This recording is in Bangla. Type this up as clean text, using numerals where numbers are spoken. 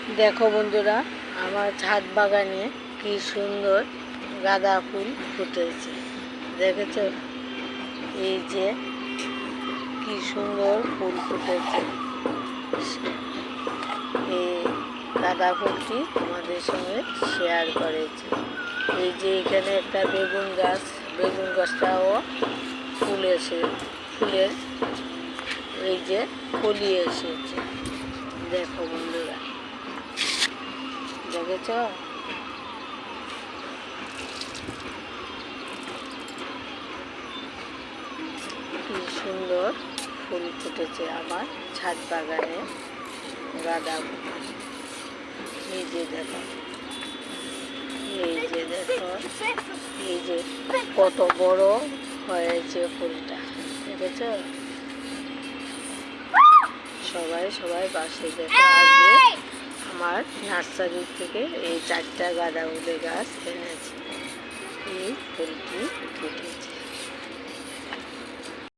দেখো বন্ধুরা, আমার ছাদ বাগানে কি সুন্দর গাঁদা ফুল ফুটেছে। দেখেছ? এই যে কি সুন্দর ফুল ফুটেছে। এই গাঁদা ফুলটি তোমাদের সঙ্গে শেয়ার করেছি। এই যে এখানে একটা বেগুন গাছটাও ফুলের এই যে কলি এসেছে। দেখো বন্ধুরা, দেখেছ? কি সুন্দর ফুল ফুটেছে আমার ছাদ বাগানে গাঁদা ফুল। এই যে দেখো, এই যে কত বড় হয়েছে ফুলটা। দেখেছ? সবাই পাশে দেখো। আজকে আমার নার্সারি থেকে এই 4টা গাঁদা ফুলের গাছ এনেছি। এই ফুলটি